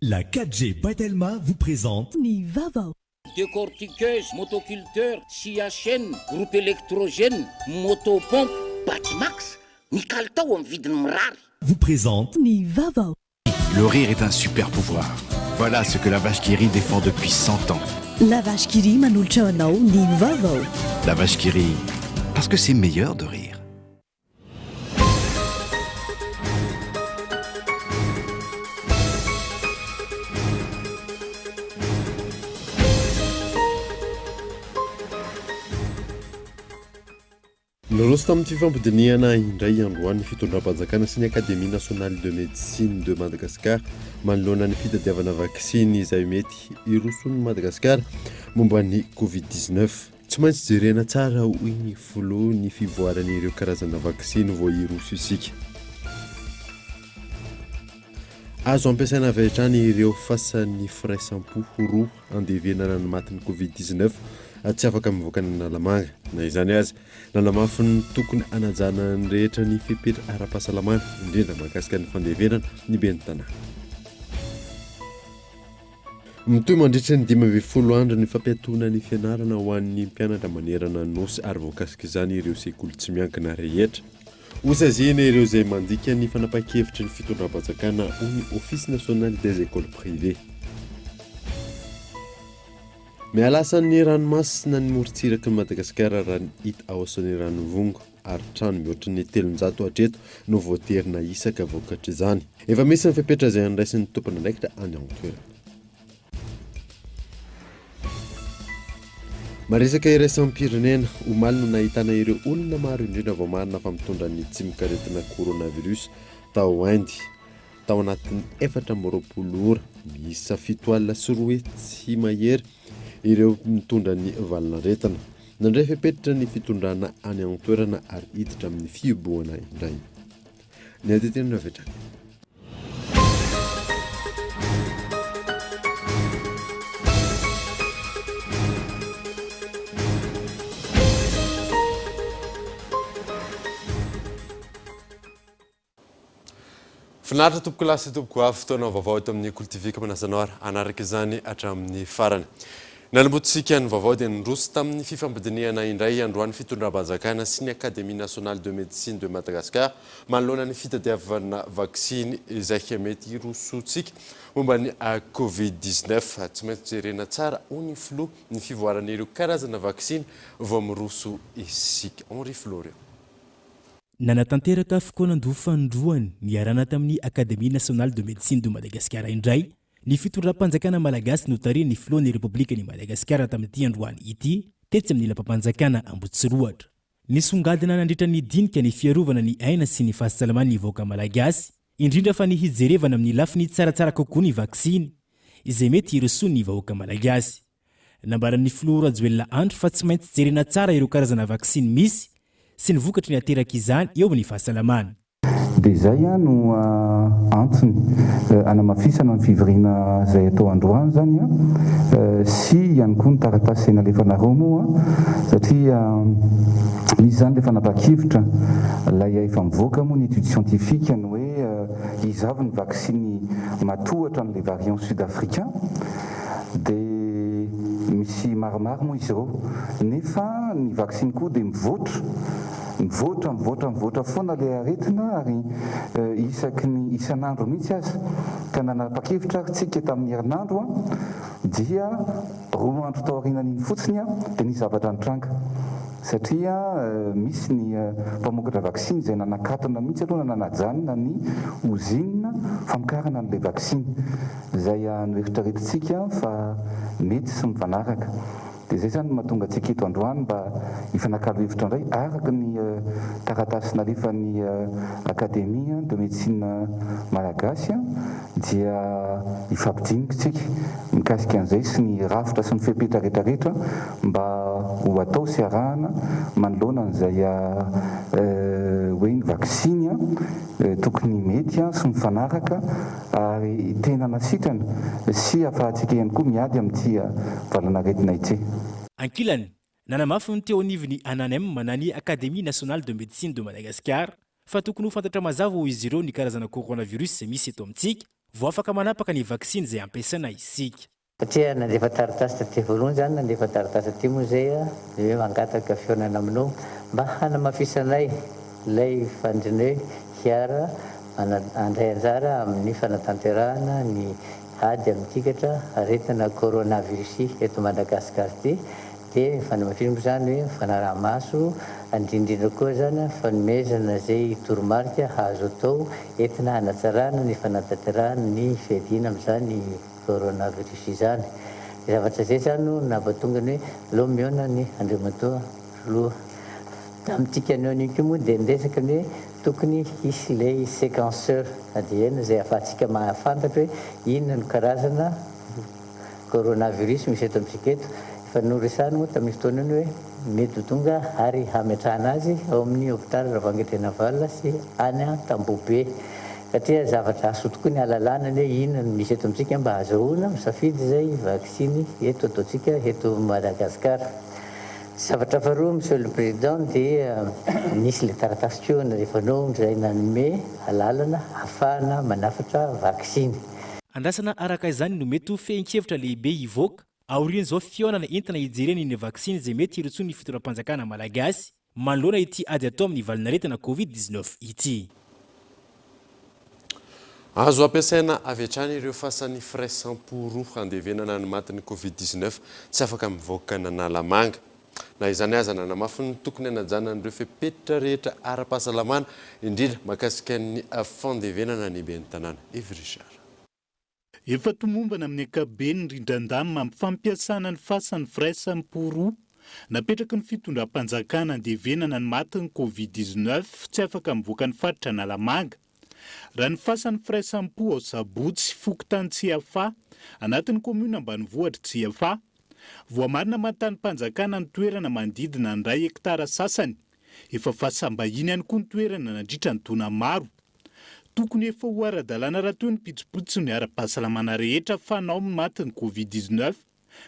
La 4G Batelma vous présente Nivava. Décortiqueuse, motoculteur, scia chaîne, groupe électrogène, motopompe, Batmax, Nicaltao en vide rare. Vous présente Nivava. Le rire est un super pouvoir. Voilà ce que la vache qui rit défend depuis 100 ans. La vache qui rit manulcha anao Nivava. La vache qui rit, parce que c'est meilleur de rire. Niroso tamin'ny fifampidiniana indray androany fitondram-panjakana sy ny Académie nationale de médecine de Madagascar manoloana ny fitadiavana vaksiny izay mety iroson'ny Madagasikara momba ny Covid-19. Tsy maintsy jerena tsara hoy ny filo ny fivoaran'ireo karazana vaksiny vao iroso isika. Azo ampiasaina avy hatrany ireo fasan'ny firaisampo roa andevenana ny matin'ny Covid-19 tsy afaka mivoaka ny nalamanga. Na izany azy, nanamafy ny tokony anajana ny rehetra ny fepetra ara-pahasalamana indrindra mahakasika ny fandevenana ny ben'ny tanàna. Mitohy mandritra ny 12 andro ny fampiatoana ny fianarana ho an'ny mpianatra manerana nosy ary voakasika izany ireo sekoly tsy miankina rehetra. Hosazina ireo izay mandika ny fanapa-kevitry ny fitondram-panjakana ho ny Office national des écoles privées. Mialasa ny ranomasina ny morontsiraky ny Madagasikara raha ny hita aosan'ny ranovongo ary trano mihoatra ny 700 hatreto no voaterina isaka vokatra izany. Efa misy ny fepetra izay andraisin'ny tompona andraikitra any an-toerana. Maresaka iraisam-pirenena omaly no nahitana ireo olona maro indrindra vao marina fa mitondra ny tsimikaretina coronavirus tao Inde. Tao anatin'ny 4 ora miisa 7 alina sy 2 tsy mahery ireo mitondra ny valinaretana. Nandray fepetra ny fitondrana any an-toerana ary hiditra amin'ny fiboana indray. Ny atetena avetrany. Finaritra tompoko lasy tompoko avy fotoana vaovao eto amin'ny Kultivika Manazanora anaraka izany hatramin'ny farany. Nanombotsika ny vaovao dia nirosy tamin'ny fifampidiniana indray androany fitondram-panjakana sy ny Académie nationale de médecine de Madagascar manoloana ny fitadiavana vaksiny izay mety irosontsika momba ny Covid-19. Tsy maintsy jerena tsara ho ny filo ny fivoaran'ireo karazana vaksiny vao miroso isika. Henri Florent. Nanatanteraka fokoanandro fandroany niarana tamin'ny Académie nationale de médecine de Madagascar indray ny fitondram-panjakana malagasy notaria ny filohan'ny Republika ny Madagasikara tamin'ity androany ity tetsy amin'ny lampam-panjakana Ambotsiroatra. Nisongadina nandritra ny dinika ny fiarovana ny aina sy ny fahasalaman'ny vahoaka malagasy indrindra fa ny hijerevana amin'ny lafiny tsaratsara kokoa ny vaksiny izay mety iroson'ny vahoaka malagasy. Nambaran'ny filoha Rajoelina Andry fa tsy maintsy jerena tsara ireo karazana vaksiny misy sy ny vokatry ny ateraka izany eo amin'ny fahasalamana. Dia izay no antony anamafisana ny fivoriana izay atao androany zany sy ihany koa ny taratasy nalefanareo moa satria misy zany le fanapa-kevitra ilay efa mivoaka moa ny étude scientifique ny hoe izavy ny vaksiny matohatra n'ilay variant sud-africain dia misy maromaro moa izy ireo nefa ny vaksiny koa dia mivoatra foana ilay aretina ary isaky ny isan'andro mihitsy azy ka nanapa-kevitra tsika tamin'ny herinandro dia 2 andro tao aorianan'iny fotsiny dia nisy zavatra nitranga satria misy ny mpamokatra vaksiny izay nanakatona mihitsy aloha nanajanona ny ozinina famokarana n'ilay vaksiny izay noeritraretintsika fa mety sy mifanaraka. Dia izay zany mahatonga antsika eto androany mba hifanakalo hevitra indray araka ny taratasy nalefan'ny Académie de médecine malagasy dia hifampidiniky tsika mikasika an'izay sy ny rafitra sy ny fepetra rehetrarehetra mba ho atao sy arahana manoloana an'izay hoe ny vaksiny tokony mety sy mifanaraka ary tena nasitrana sy ahafahantsika ihany koa miady amin'ity valanaretina ity. Ankilany, nanamafy ny teo anivony ANANEM manany Académie nationale de médecine de Madagascar fa tokony ho fantatra mazava ho izy ireo ny karazana coronavirus misy eto amintsika vao afaka manapaka ny vaksiny izay ampiasaina isika. Satria nandefa taratasy taty voalohany zany nandefa taratasy aty moa zay dia hoe mangataka fionana aminao mba hanamafisanay ilay fandriny hoe hiara andray anjara amin'ny fanatanterahana ny ady amin'ntikatra aretina coronavirus eto Madagasikara ity. Dia fanamafisana zany hoe fanaraha-maso indrindrindra koa zany fanomezana zay toromarika azo atao entina hanatsarana ny fanatanterahana ny fiadiana amin'izany coronavirus izany. Zavatra zay zany no nampatongany hoe loha miona ny andriamatoa loha amin'tika ny anio moa dia ndesaka ny hoe tokony hisy ilay séquenceur ADN zay ahafahantsika mahafantatra hoe inona no karazana coronavirus misy eto amintsika eto. Fa noresahany moa tamin'ny fotoana ny hoe mety ho tonga ary hametrahana azy ao amin'ny hôpitaly Ravangetena Valona sy any Tambobe. Satria zavatra aso tokoa ny ahalalana ny hoe inona no misy eto amintsika mba azahoana misafidy izay vaksiny eto ataontsika eto Madagasikara. Zavatra faharoa, Monsieur le Président, dia nisy le taratasy keona rehefa anao izay nanome alalana ahafahana manafatra vaksiny. Andrasana araka izany no mety ho fehin-kevitra lehibe hivoaka aoriana zao fionana entina hijerena ny vaksiny izay mety hirotsoa ny fitoram-panjakana malagasy manoloana ity ady atao amin'ny valinaretina COVID-19 ity. Azo ampiasaina avy hatrany ireo fasan'ny firaisamporo handevenana ny matin'ny COVID-19 tsy afaka mivoaka nanalamanga. Na izany aza nanamafy ny tokony hanajanan'ireo fepetra rehetra ara-pahasalamana indrindra mahakasika ny fandevenana ny ben'ny tanàna. Evy Richard. Efa tomombana amin'ny ankabeny indrindran-damina amin'ny fampiasana ny fasan'ny firaisamporo napetraka ny fitondram-panjakana handevenana ny matin'ny COVID-19 tsy afaka mivoaka ny faritra Analamanga. Raha ny fasan'ny firaisampo ao Sabotsy Fokontany Tsiafa anatin'ny komuna ambanivohitra Tsiafa voamarina mahantany mpanjakana ny toerana manodidina ny 2 hektara sasany. Efa fasambahiny ihany koa ny toerana nandritra ny taona maro. Tokony efa ho ara-dalàna raha toy ny pitsopotsy ny ara-pahasalamana rehetra fanao amin'ny matin'ny COVID-19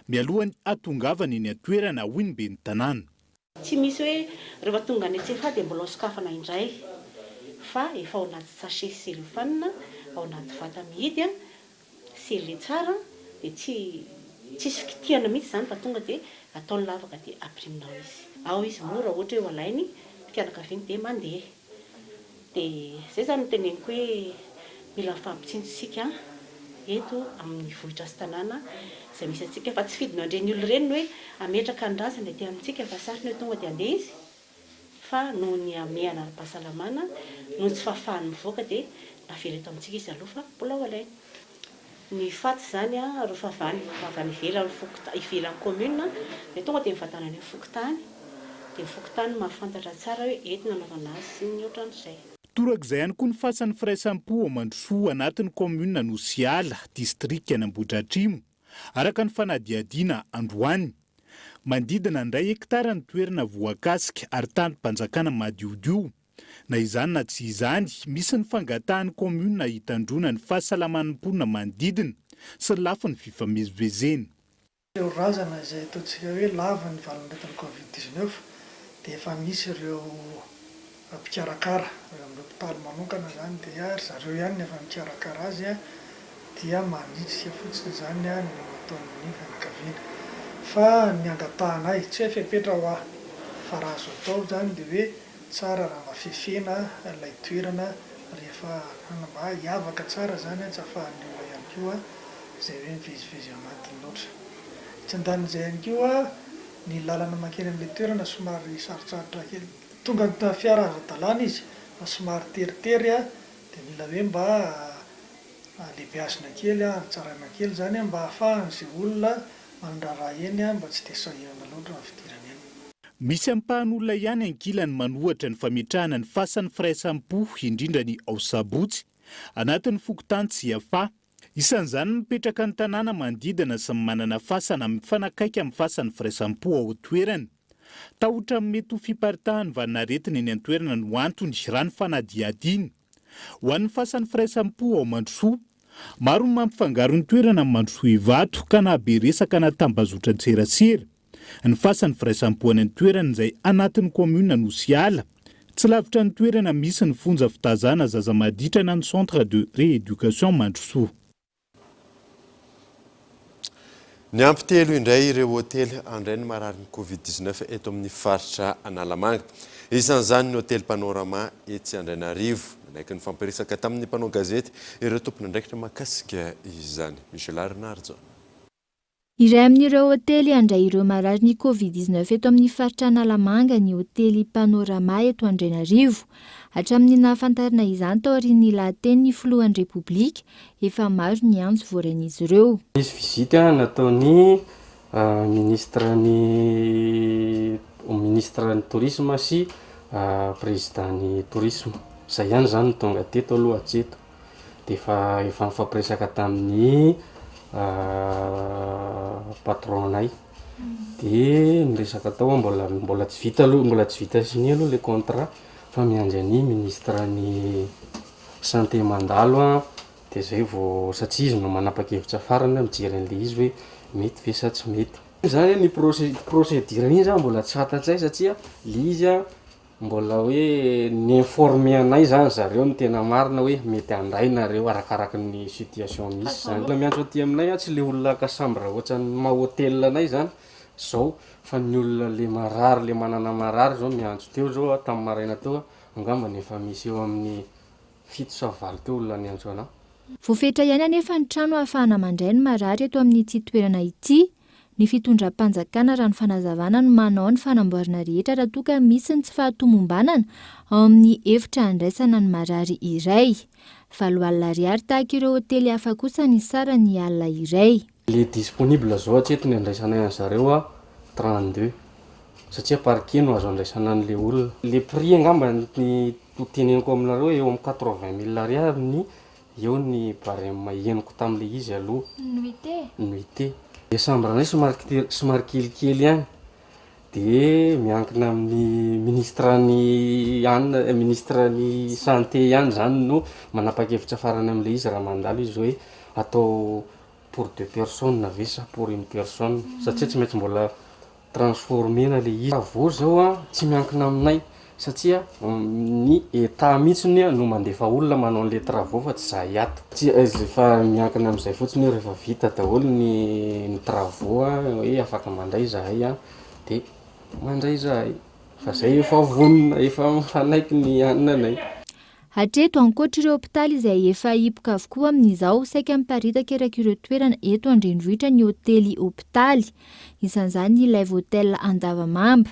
mialohany atongavana eny an-toerana hoy ny ben'ny tanàna. Tsy misy hoe rehefa tonga any Tsiafa dia mbola sokafana indray fa efa ao anaty sachet cellophane ao anaty vata mihidy scellé tsara dia tsisy kitihana mihitsy zany fa tonga dia ataony lavaka dia ampirimina izy. Ao izy mora ohatra hoe alainy fianakaviany dia mandeha. Dia zay zany no teneniko hoe mila fampitsinjitsika eto amin'ny vohitra sy tanàna izay misy antsika fa tsy fidina andreny olo ireny hoe ametraka ny rasany dia amintsika fa sariny hoe tonga dia andeha izy fa noho ny amehana ara-pahasalamana noho tsy fahafahany mivoaka dia navela eto amintsika izy aloha fa mbola ho alainy. Ny faty zany rehefa avany ivelan'ny commune dia tonga dia mivatana ny Fokontany dia Fokontany mahafantatra tsara hoe eto nanaovana azy sy ny ohatran'izay. Torak'izay ihany koa ny fasan'ny firaisampo ao Mandrosoa anatin'ny komuna Nosiala distrika Anambohidratrimo araka ny fanadihadiana androany. Mandidina ny 2 hektara ny toerana voakasika ary tany-mpanjakana madiodio. Na izany na tsy izany, misy ny fangatahan'ny komuna hitandrona ny fahasalaman'ny mponina manodidina sy ny lafiny fifamezivezena. Ireo razana izay ataontsika hoe lava ny valinaretin'ny COVID-19 dia efa misy ireo mpikarakara amin'ny hôpitaly manokana zany dia zareo ihany efa mikarakara azy dia mandritsika fotsiny zany ny ataon'ny fianakaviana. Fa ny angatahanay tsy hoe fepetra ho aho fa raha azo atao zany dia hoe tsara raha mafefena ilay toerana rehefa mba hiavaka tsara zany tsy ahafahan'ny olona ihany koa izay hoe mivezivezy amatiny loatra. Tsy andanin'izay ihany koa ny lalana mankeny amin'ilay toerana somary sarotsarotra kely. Tonga ny fiara azo adalàna izy fa somary teritery dia mila hoe mba lehibeazina kely tsaraina kely zany mba ahafahany izay olona mandraraha eny mba tsy dia sahirana loatra amin'ny fidirana eny. Misy ampahan'olona ihany ankilany manohatra ny fametrahana ny fasan'ny firaisampo indrindra ny ao Sabotsy anatin'ny Fokontany Tsiafa. Isan'izany mipetraka ny tanàna manodidina sy manana fasana mifanakaiky amin'ny fasan'ny firaisampo ao toerana. Tahotra mety ho fiparitahany valinaretina eny an-toerana no antony raha ny fanadihadiana. Ho an'ny fasan'ny firaisampo ao Mandrosoa, maro ny mampifangaro ny toerana amin'ny Mandrosoa Ivato ka nahabe resaka natambazotra an-tserasera. Ny fasan'ny firaisampo any an-toerana izay anatin'ny komuna Nosiala tsy lavitra ny toerana misy ny fonja fitazana zaza maditra na ny centre de rééducation Mandrosoa. Ny ampitelo indray ireo hôtely andray ny marary ny Covid-19 eto amin'ny faritra Analamanga. Isan'izany ny hôtely Panorama etsy Andrainarivo. Naiky ny fampirisaka tamin'ny mpanao gazety ireo tompony ndraikitra mahakasika izany. Michel Arnardo. Iray amin'ireo hôtely andray ireo marary ny Covid-19 eto amin'ny faritra Analamanga ny hôtely Panorama eto Andrainarivo. Hatramin'ny nahafantarina izany tao aorian'ny lahaten'ny filohan'ny Repoblika efa maro ny andro voaran'izy ireo. Misy vizita nataon'ny ministra ny tourisme sy président tourisme. Zay ihany zany tonga teto aloha hatreto. Dia efa nifampiresaka tamin'ny patronay. Dia niresaka tao mbola tsy vita aloha, mbola tsy vita signé aloha le contrat fa miandry ny ministra ny santé mandalo dia zay vao satria izy no manapa-kevitra farany mijery an'ilay izy hoe mety ve sa tsy mety. Zany ny procédure iny zany mbola tsy fantatsay satria le izy mbola hoe ni-informer anay zany zareo ny tena marina hoe mety andray nareo arakaraka ny situation misy zany. La miantso aty aminay tsy le olona kasambra ohatran'ny mahôtel anay zany zao fa ny olona le marary le manana marary zao miantso teo zao tamin'ny maraina teo angamba efa misy eo amin'ny 7 sa 8 teo olona niantso anao. Voafetra ihany anefa ny trano ahafahana mandray ny marary eto amin'ity toerana ity. Ny fitondram-panjakana raha ny fanazavana no manao ny fanamboarana rehetra raha toa ka misy ny tsy fahatomombanana ao amin'ny efitra handraisana ny marary iray. 7 alina ariary tahaka ireo hôtely hafa kosa ny sara ny alina iray. Le disponible zao hatreto ny andraisana an zareo 32 satria parquet no azo andraisana an'le olona. Le prix angamba ny teneniko aminareo eo amin'ny 80 000 ariary ny eo ny barème henoko tamin'le izy aloha. Nuité. Dia sambranay somary kelikely ihany. Dia miankina amin'ny ministra ny santé ihany zany no manapa-kevitra farany amin'le izy raha mandalo izy hoe atao pour 2 personnes na ve sa pour 1 personne satria tsy maintsy mbola transformena le izy. Vao zao tsy miankina aminay satria ny état mihitsiny no mandefa olona manao an'le travaux fa tsy zahay ato. Fa miankina amin'izay fotsiny rehefa vita daholo ny travaux hoe afaka mandray zahay dia mandray zahay. Fa zay efa vonona, efa mifanaiky ny aninanay. Hatreto ankoatra ireo hôpitaly izay efa hipoka avokoa amin'izao saika miparitaka eraky ireo toerana eto Andrenivohitra ny hôtely hôpitaly. Isan'izany ny Live Hotel Andavamamba,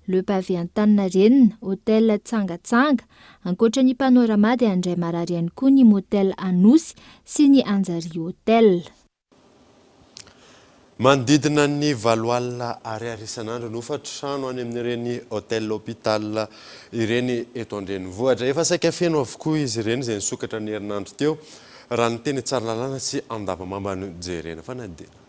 Le Pavé Antaninarenina, hôtel Tsangatsanga, ankoatra ny Panorama dia andray marary ihany koa ny Motel Anosy sy ny Anjari Hotel. Manodidina ny 7 alina ariary isan'andro no fa trano any amin'ireny hôtel hôpital ireny eto Andrenivohitra. Efa saika feno avokoa izy ireny izay nisokatra ny herinandro teo raha ny teny tsara lalàna sy Andavamamba no jerena fa nadina.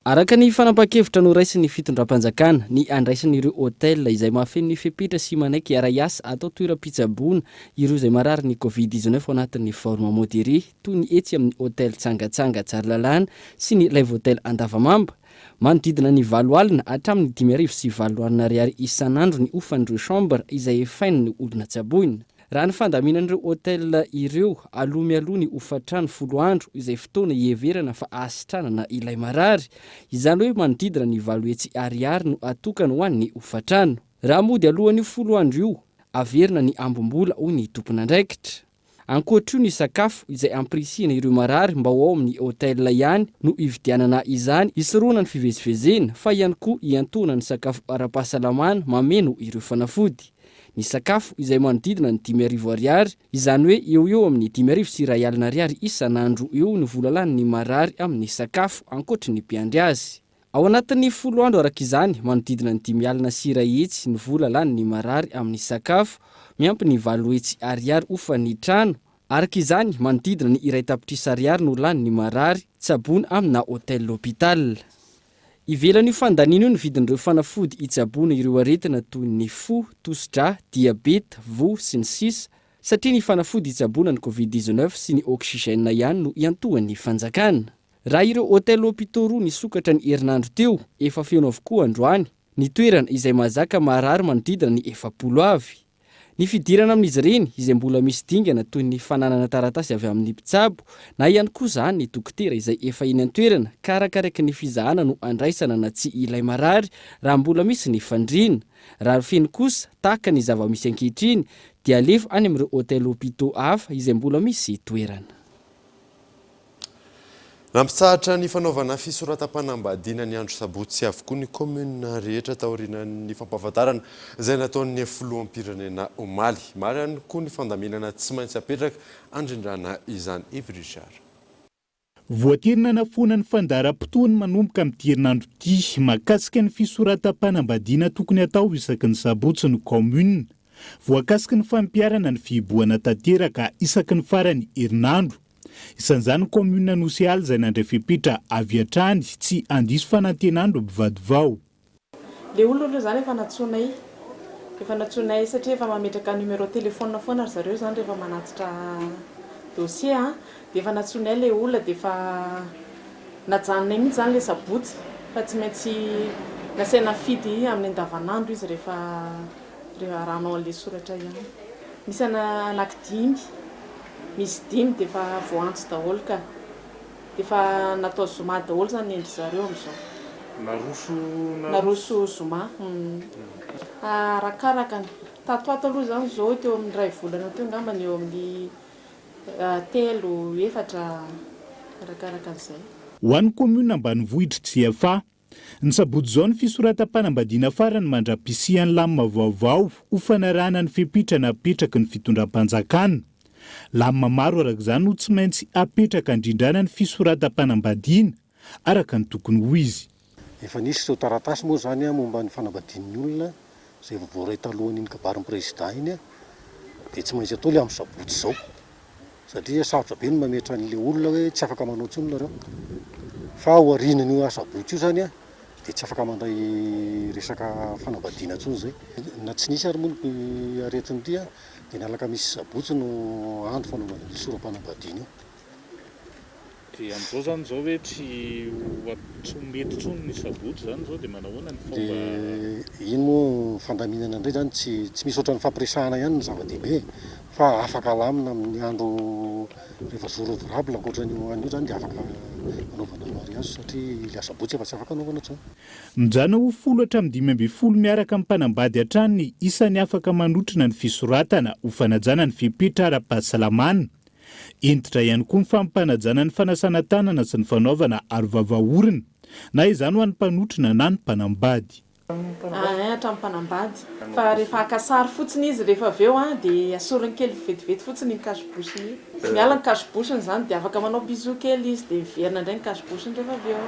Araka ny fanapa-kevitra noraisin'ny fitondram-panjakana ny andraisan'ireo hôtel izay mahafeno ny fipetra sy manaiky ara-iasa atao toeram-pitsaboana ireo izay marary ny Covid-19 ao anatin'ny forme modéré toy ny etsy amin'ny hôtel Tsangatsanga Tsaralalàna sy ny Live Hotel Andavamamba. Manodidina ny 7 alina hatramin'ny 5 sy 7 alina ariary isan'andro ny ofan'ireo chambre izay fain'ny olona tsaboina. Raha ny fandaminan'ireo hôtel ireo aloha mialoha ny ofatrano 10 andro izay fotoana hieverana fa asitranana ilay marary. Izany hoe manodidina ny 7 hetsy ariary no atokana ho an'ny ofatrano. Raha mody alohan'io 10 andro io, averina ny ambom-bola ho ny tompon'andraikitra. Ankoatra io ny sakafo izay ampirisihana ireo marary mba ao amin'ny hôtel ihany no ividianana izany hisoroana ny fivezivezena fa ihany koa hiantona ny sakafo ara-pahasalamana mameno ireo fanafody. Ny sakafo izay manodidina ny 5,000 ariary, izany hoe eo amin'ny 5,000 sy 2 alina ariary isan'andro eo no vola lany marary amin'ny sakafo ankoatra ny mpiandry azy. Ao anatin'ny 10 andro araka izany, manodidina ny 5 alina sy 2 hetsy ny vola lany marary amin'ny sakafo, miampy ny 7 hetsy ariary ofan'ny trano. Araka izany, manodidina ny 2 tapitrisa ariary no lany marary tsaboana amina hôtel hôpital. Ivelan'io fandanina io ny vidin'ireo fanafody hitsaboana ireo aretina toy ny fo, tosidra, diabeta, vo sy ny sisa satria ny fanafody hitsaboana ny Covid-19 sy ny oxygène ihany no iantohan'ny fanjakana. Raha ireo hôtel hôpitaux roa nisokatra ny herinandro teo, efa feno avokoa androany, ny toerana izay mahazaka marary manodidina ny 70 avy. Ny fidirana amin'izy ireny izay mbola misy dingana toy ny fananana taratasy avy amin'ny mpitsabo na ihany koa zany ny dokotera izay efa eny an-toerana ka arakaraka ny fizahana no andraisana na tsy ilay marary raha mbola misy ny fandriana. Raha feno kosa tahaka ny zava-misy ankehitriny dia alefa any amin'ireo hôtel hôpitaux hafa izay mbola misy toerana. Nampitsahatra ny fanaovana fisoratam-panambadiana ny andro sabotsy avokoa ny commune rehetra taorian'ny fampahafantarana izay nataon'ny filoham-pirenena omaly. Maro ihany koa ny fandaminana tsy maintsy apetraka andrindrana izany Yves Richard. Voatirina nafona ny fandaharam-potoany manomboka amin'ny herinandro ity mahakasika ny fisoratam-panambadiana tokony atao isaky ny sabotsy ny commune. Voakasika ny fampiarana ny fihiboana tanteraka isaky ny farany herinandro. Isan'izany commune Nosy Ala izay nandray fepetra avy hatrany tsy andiso fanantenandro mpivady vao. Le olona zany efa natsoinay satria efa mametraka numéro téléphone foana zareo zany rehefa manatitra dossier dia efa natsoinay le olona dia efa najanonay mihitsy zany le sabotsy fa tsy maintsy nasaina fidy amin'ny andavanandro izy rehefa ranao an'le soratra ihany. Misy anankidimy. Misy 5 dia efa voantso daholo ka dia efa natao zoma daholo zany endry zareo amin'izao. Naroso zoma. Arakaraka tatoato aloha zany zao teo amin'ny 2 volana teo ngambany eo amin'ny 3-4 arakaraka an'izay. Ho an'ny commune ambanivohitra GFA, ny sabotsy izao ny fisoratam-panambadiana farany mandra-pisian'ny lamina vaovao ho fanarahana ny fepetra napetraka ny fitondram-panjakana. Lamina maro araka izany no tsy maintsy apetraka andrindrana ny fisoratam-panambadiana araka ny tokony ho izy. Efa nisy ireo taratasy moa zany momba ny fanambadian'ny olona izay voavoray talohan'iny kabarin'ny président iny dia tsy maintsy atao le amin'ny sabotsy izao satria sarotra be ny mametra an'ilay olona hoe tsy afaka manao intsony nareo. Fa ho arinan'io sabotsy io zany dia tsy afaka mandray resaka fanambadiana intsony zay. Na tsy nisy ary moa ny aretin'ny ity dia nalaka misy sabotsy no andro fanaovana ny soram-panambadiana io. Dia amin'izao zany zao hoe tsy mety intsony ny sabotsy zany zao dia manahoana ny fomba. Iny moa fandaminana indray zany tsy misy ohatran'ny fampiresahana ihany ny zava-dehibe fa afaka alamina amin'ny andro rehefa jour ouvrable ankoatran'io an'io zany dia afaka anaovana mariage satria ilay sabotsy efa tsy afaka anaovana intsony. Mijana ho 10-12 miaraka amin'ny mpanambady hatrany ny isan'ny afaka manotrina ny fisoratana ho fanajana ny fepetra ara-pahasalamana. Entitra ihany koa ny fampanajana ny fanasana tanana sy ny fanaovana arovava-orona na izany ho an'ny mpanotrina na ny mpanambady. Hatramin'ny mpanambady fa rehefa akasary fotsiny izy rehefa avy eo dia asorony kely vetivety fotsiny ny cache-bouche-ny. Miala ny cache-bouche-ny zany dia afaka manao bisou kely izy dia miverina indray ny cache-bouche-ny rehefa avy eo.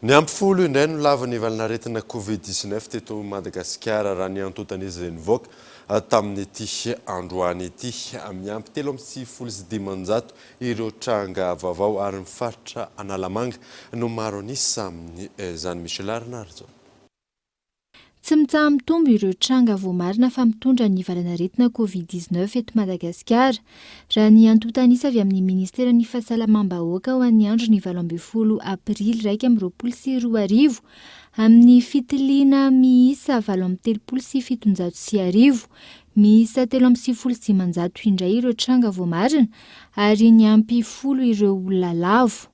Ny ampifolo indray no lavan'ny valinaretina Covid-19 teto Madagasikara raha ny antotan'izy izay nivoaka tamin'ity androany ity. Miampy 3,9 ireo tranga vaovao ary ny faritra Analamanga no maro an'isa amin'izany Michel Arnardo. Tsy mitsaha mitombo ireo tranga voamarina fa mitondra ny valanaretina Covid-19 eto Madagasikara. Raha ny antotanisa avy amin'ny Ministeran'ny Fahasalamam-bahoaka ho an'ny andro ny 12 Aprily 2022 amin'ny fitiliana miisa 737 miisa 3,9 indray ireo tranga voamarina ary ny ampy 10 ireo olona lavo.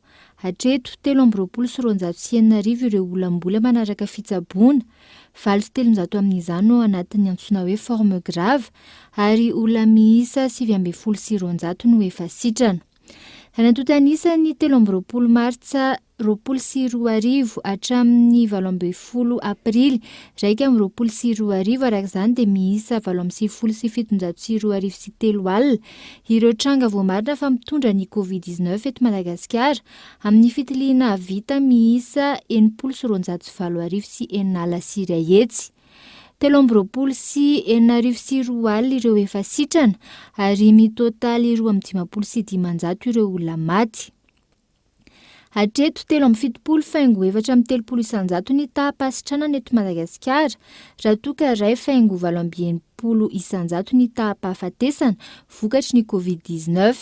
Hatreto 3,9 ireo olona-mbola manaraka fitsaboana, 7 amin'izany no anatin'ny antsoina hoe forme grave ary olona miisa 7,9 no efa sitrana. Anantotanisa ny 13 Martsa 2022 hatramin'ny 12 Aprily 2022 araka izany dia miisa 7,773 alina ireo tranga voamarina fa mitondra ny Covid-19 eto Madagasikara amin'ny fitiliana vita miisa 7,9 sy 4 siry ahetsy. 3,9 alina ireo efa sitrana ary mitotaly 2,5 ireo olona maty. Hatreto 3,7 ny tahapasitrana eto Madagasikara raha toa ka 2,7 telopolo isanjato ny taham-pahafatesana vokatry ny covid-19.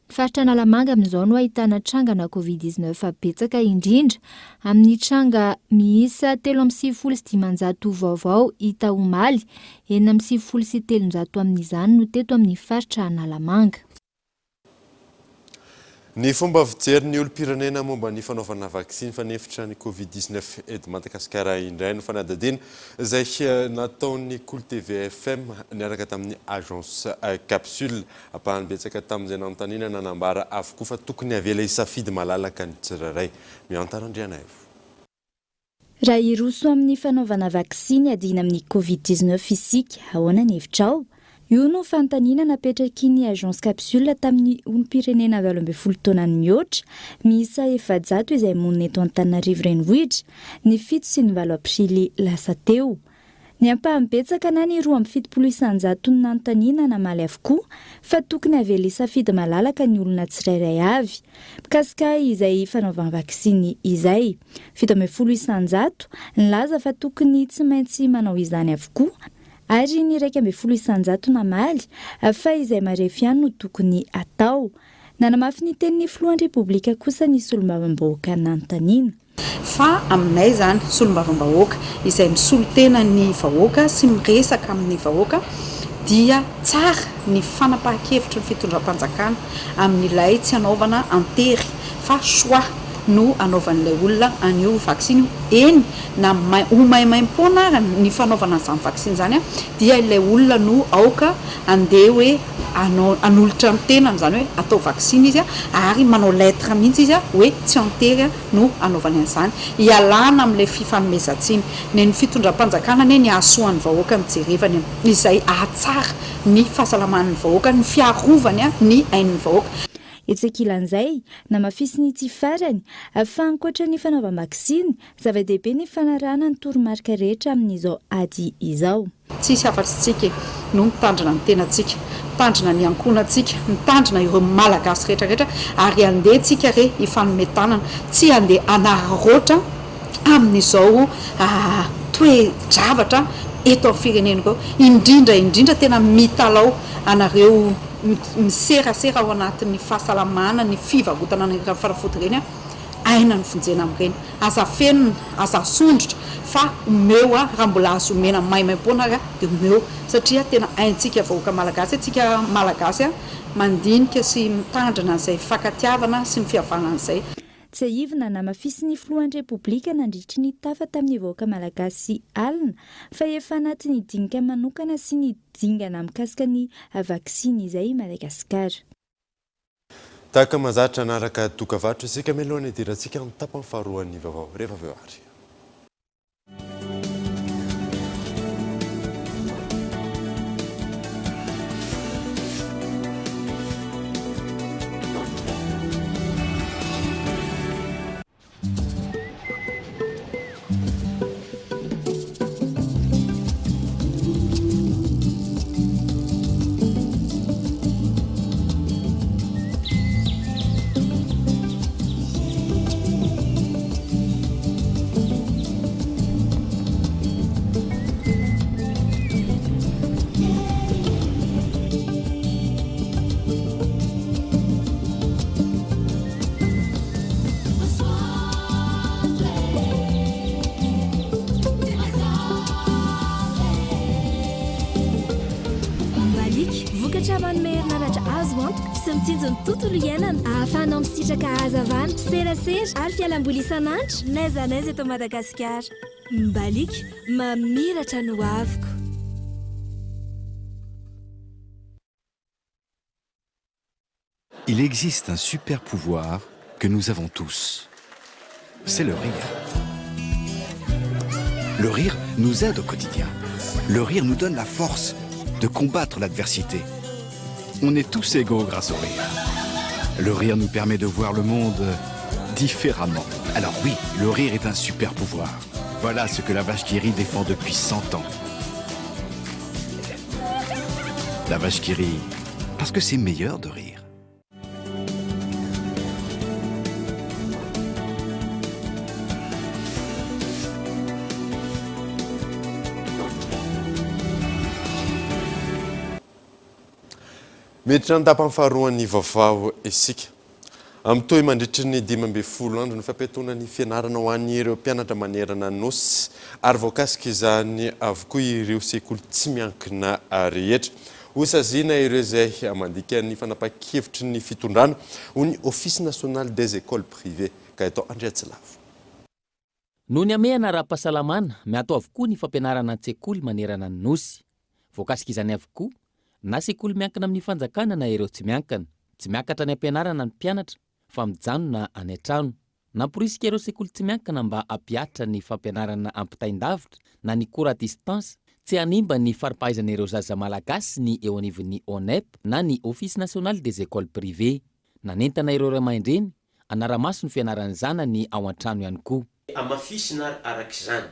Ny faritra Analamanga amin'izao no ahitana trangana covid-19 betsaka indrindra. Amin'ny tranga miisa 3,700 vaovao hita omaly, 4,700 amin'izany no teto amin'ny faritra Analamanga. Ny fomba fijery ny olom-pirenena momba ny fanaovana vaksiny fanefitra ny covid-19 eto Madagasikara indray no fanadadiana izay nataon'ny Cool TV FM niaraka tamin'ny agence Capsule apahany betsaka tamin'izay nanontaniana nanambara avokoa fa tokony avela isafidy malalaka ny tsirairay. Miantarandriana evo. Raha iroso amin'ny fanaovana vaksiny adina amin'ny covid-19 isika ahoana ny hevitrao? Io no fanontaniana napetraky ny agence Capsule tamin'ny olom-pirenena 20 taonany mihoatra, miisa 700 izay monina eto Antananarivo renivohitra, ny 7 sy ny 8 aprily lasa teo. Ny ampaham-betsaka na ny 2,7 isanjato ny nanontaniana namaly avokoa fa tokony avela isafidy malalaka ny olona tsirairay avy. Mikasika izay fanaovana vaksiny izay, 7,7 isanjato nilaza fa tokony tsy maintsy manao izany avokoa. Ary ny 2,7 isanjato namaly fa izay marefy ihany no tokony atao. Nanamafy ny tenin'ny filohan'ny Repoblika kosa ny solombavam-bahoaka nanontaniana. Fa aminay zany solombavam-bahoaka izay misolo tena ny vahoaka sy miresaka amin'ny vahoaka dia tsara ny fanapahan-kevitra ny fitondram-panjakana amin'ilay tsy anaovana antery fa choix no anaovan'ilay olona anio vaksiny eny na maimaimpona ny fanaovana izany vaksiny zany dia ilay olona no aoka andeha hoe anolotra amin'ny tenany zany hoe atao vaksiny izy ary manao lettre mihitsy izy hoe tsy antery no anaovany an'izany ialana amin'ilay fifanomezantsiny ny fitondram-panjakana ny ahasoan'ny vahoaka mijerevany izay ahatsara ny fahasalaman'ny vahoaka ny fiarovany ny ain'ny vahoaka. Etsekilan'izay namafisy ny tsy farany fa ankoatra ny fanaovana vaksiny zava-dehibe ny fanarahana ny toromarika rehetra amin'izao ady izao. Tsisy afa-tsika no mitandrina ny tenantsika, mitandrina ny ankonantsika, mitandrina ireo malagasy rehetrarehetra ary andeha tsika re ifanometanana, tsy andeha anararoatra amin'izao toe-javatra eto amin'ny firenenako indrindra tena mitalao anareo miserasera ao anatin'ny fahasalamana ny fivarotana ny fanafody ireny aina ny fonjena amin'ireny aza fenona aza sondrotra fa omeo raha mbola azo omena maimaimpona dia omeo satria tena aintsika vahoaka malagasy atsika malagasy mandinika sy mitandrina an'izay fakatiavana sy ny fihavanana an'izay. Tsy aivina namafisy ny filohan'ny Repoblika nandritry ny tafa tamin'ny vahoaka malagasy alina fa efa anatin'ny dinika manokana sy ny dingana mikasika ny vaksiny izay Madagasikara. Tahaka mahazatra anaraka dokavatra isika melohany idirantsika ny tapany faharoan'ny vaovao rehefa avy eo ary. Tontolo iainana ahafahanao misitraka hazavana serasera ary fialamboly isan'andro n'aiza n'aiza eto Madagasikara. Mbaliky mamiratra no aviko. Il existe un super pouvoir que nous avons tous. C'est le rire. Le rire nous aide au quotidien. Le rire nous donne la force de combattre l'adversité. On est tous égaux grâce au rire. Le rire nous permet de voir le monde différemment. Alors oui, le rire est un super pouvoir. Voilà ce que la vache qui rit défend depuis 100 ans. La vache qui rit, parce que c'est meilleur de rire. Miditra ny tapany faharoan'ny vaovao isika. Amtoy mandritry ny 12 andro ny fampetona ny fianarana ho an'ny ireo mpianatra manerana nosy ary voakasika izany avokoa ireo sekoly tsy miankina rehetra. Hosaziana ireo izay mandika ny fanapa-kevitry ny fitondrana ho ny Office national des écoles privées ka eto Andriatsilavo. Noho ny amehana ara-pahasalamana, miato avokoa ny fampianarana an-tsekoly manerana ny nosy. Voakasika izany avokoa na sekoly miankina amin'ny fanjakana na ireo tsy miankina. Tsy miakatra ny ampianarana ny mpianatra fa mijanona any an-trano. Namporisika ireo sekoly tsy miankina mba hampiatra ny fampianarana ampitaindavitra na ny cours à distance, tsy hanimba ny faripahaizan'ireo zaza malagasy ny eo anivon'ny ONEP na ny Office national des écoles privées. Nanentana ireo ray aman-dreny anara-maso ny fianaran'ny zanany ao an-trano ihany koa. Amafisina arak'izany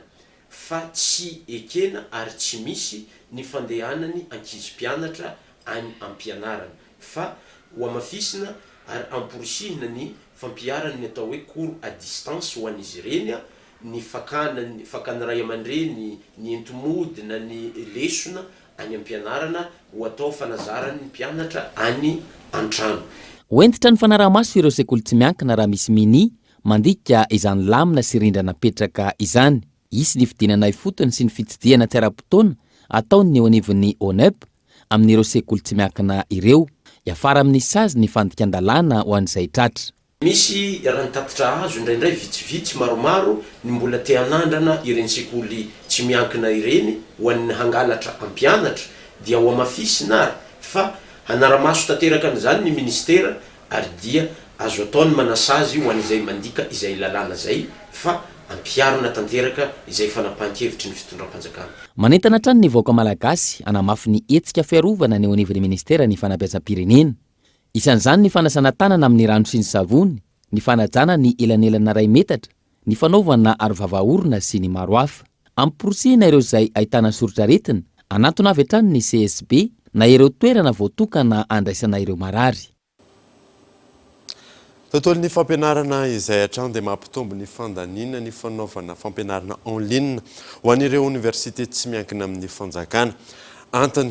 fa tsy ekena ary tsy misy ny fandehanany ankizy mpianatra any ampianarana fa ho amafisina ary amporisihina ny fampiarana ny atao hoe cours à distance ho an'izy ireny, ny fakana ray aman-dreny, ny entomody na ny lesona any ampianarana ho atao fanazarany ny mpianatra any an-trano. Hoentitra ny fanaraha-maso ireo sekoly tsy miankina raha misy mini mandika izany lamina sy rindrana petraka izany. Isy ny fidinana ifotony sy ny fitsidihana tsy ara-potoana ataony eo anivon'ny ONEP amin'ireo sekoly tsy miankina ireo. Iafara amin'ny sazy ny fandikan-dalàna ho an'izay tratra. Misy raha nitatitra azo indraindray vitsivitsy maromaro ny mbola te hanandrana ireny sekoly tsy miankina ireny ho an'ny hangalatra ampianatra dia ho amafisina ary fa hanara-maso tanteraka an'izany ny ministera ary dia azo ataony manasazy ho an'izay mandika izay lalàna zay fa ampiarina tanteraka izay fanapahan-kevitry ny fitondram-panjakana. Manentana hatrany ny vahoaka malagasy hanamafy ny hetsika fiarovana ny eo anivon'ny ministera ny fanabeazam-pirenena. Isan'izany ny fanasana tanana amin'ny rano sy ny savony, ny fanajana ny elanelana ray metatra, ny fanaovana arovava-orona sy ny maro hafa. Amporisihina ireo izay ahitana soritra aretina, anatona avy hatrany ny CSB na ireo toerana voatokana andraisana ireo marary. Tontolo ny fampianarana izay hatrany dia mampitombo ny fandaniana ny fanaovana fampianarana en ligne ho an'ireo université tsy miankina amin'ny fanjakana. Antony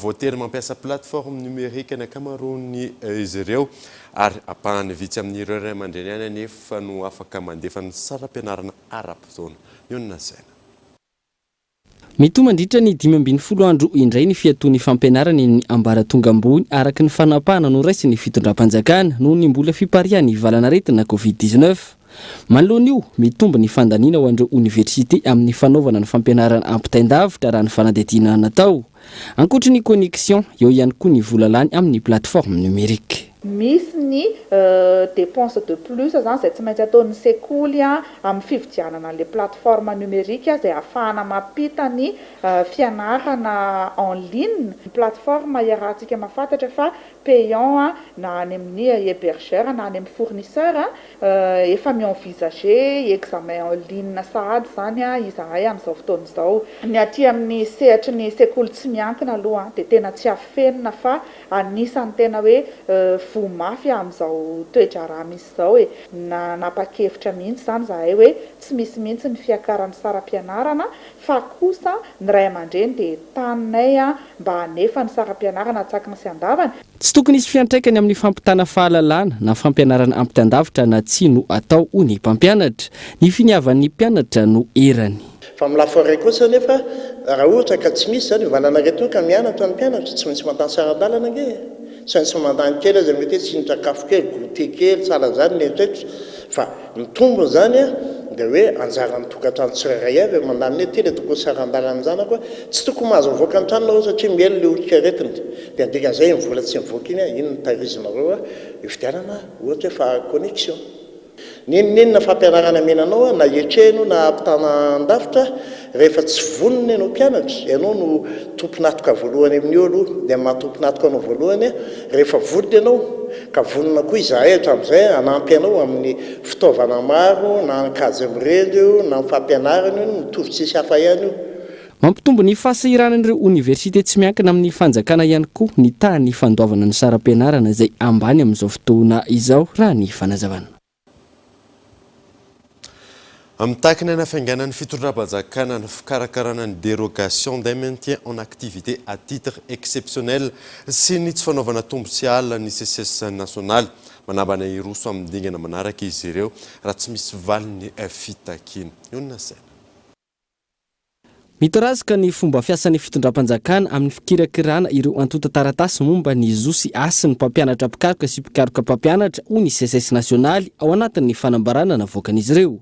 voatery mampiasa plateforme numérique ny ankamaroany izy ireo ary apahany vitsy amin'ireo ray aman-dreny any anefa no afaka mandefa ny saram-pianarana ara-potoana. Nionina saina. Mito mandritra ny 12 andro indray ny fiatoan'ny fampianarana ny ambaratonga ambony araka ny fanapahana no raisy ny fitondram-panjakana noho ny mbola fipariany valana aretina Covid-19. Manoloana io, mitombo ny fandaniana ho an'ireo université amin'ny fanaovana ny fampianarana ampitaindavitra raha ny fanadihadiana natao. Ankoatra ny connexion, eo ihany koa ny volalany amin'ny plateforme numérique. Misy ny dépense de plus zany izay tsy maintsy ataon'ny sekoly amin'ny fividianana le plateforme numérique izay ahafahana mampita ny fianarana en ligne. Plateforme iarahantsika mahafantatra fa payant na any amin'ny hébergeur na any amin'ny fournisseur efa mi-envisager examen en ligne sahady zany izahay amin'izao fotoana izao. Ny aty amin'ny sehatry ny sekoly tsy miankina aloha dia tena tsy afenina fa anisany tena hoe mafy amin'izao toetra raha misy izao napa-kevitra mihitsy zany zahay hoe tsy misy mihitsy ny fiakaran'ny saram-pianarana fa kosa ny ray aman-dreny dia taninay mba hanefa ny saram-pianarana atsakany sy andavany. Tsy tokony isy fiantraikany amin'ny fampitana fahalalana na fampianarana ampitandavitra na tsy no atao ho ny mpampianatra. Ny finiavan'ny mpianatra no erany. Fa milaforay kosa nefa raha ohatra ka tsy misy zany valana reto ka mianatra ny mpianatra tsy maintsy mandany saran-dalana nge. Tsy maintsy mandany kely aza mety tsy nitrakafo kely, goûter kely, tsara zany netretra. Fa ny tombony zany dia hoe anjaran'ny tokantrano tsirairay avy mandany hoe tena tokony saran-dalana zany koa tsy tokony mahazo mivoaka ny tranonao satria mielo le olika aretina. Dia dikan'izay mivola tsy mivoaka iny iny ny tahirizonareo hividianana ohatra fa connexion. Ninona fampianarana menanao na etreno na ampitana-davitra rehefa tsy vonona ianao mpianatra, ianao no tomponatoka voalohany amin'ny olo dia mahatomponatoka anao voalohany rehefa vonona ianao ka vonona koa izahay hatramin'izay hanampy anao amin'ny fitaovana maro na ankajy mirendo na ny fampianarana io mitovy tsisy hafa ihany io. Mampitombo ny fahasahiranan'ireo université tsy miankina amin'ny fanjakana ihany koa ny tany fandoavana ny saram-pianarana izay ambany amin'izao fotoana izao raha ny fanazavana. Amtakina na fianganan'ny fitondram-panjakana ny fikarakarana ny dérogation d'un maintien en activité à titre exceptionnel sy ny tsy fanaovana tombosiala ny CCS national manabana iroso amin'ny dingana manaraka izy ireo raha tsy misy valiny fitakina. Iona saina. Mitorazaka ny fomba fiasan'ny fitondram-panjakana amin'ny fikirakirana ireo antota taratasy momba ny zo sy asy ny mpampianatra mpikaroka sy mpikaroka mpampianatra ho ny CCS nasionaly ao anatin'ny fanambarana navoakan'izy ireo.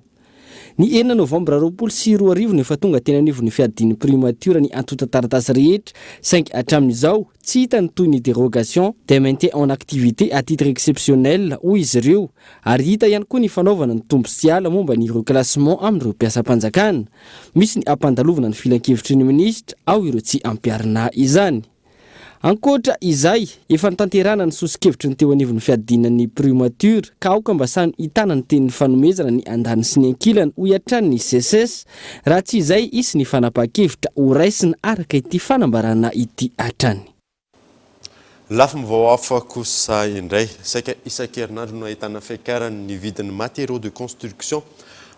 Ny 9 novambra 2024 efa tonga teny anivon'ny fiadiny primature ny antota taratasy rehetra saingy hatramin'izao tsy hita ny toy ny dérogation de maintien en activité à titre exceptionnel ho izy ireo ary hita ihany koa ny fanaovana ny tombosiala momba ny reclassement amin'ireo mpiasam-panjakana. Misy ny ampandalovana ny filan-kevitry ny ministra ao ireo tsy ampiarina izany. Ankoatra izay, efa nitanterana ny sosikevitry ny teo anivon'ny fiadinan'ny primature ka aoka mba samy hitana ny tenin'ny fanomezana ny andany sy ny ankilany ho iatrany ny CCS raha tsy izay isy ny fanapahan-kevitra ho raisiny araka ity fanambarana ity hatrany. Lafy mivao kosa indray saika isan-kerinandro no ahitana fiakarany ny vidin'ny matériaux de construction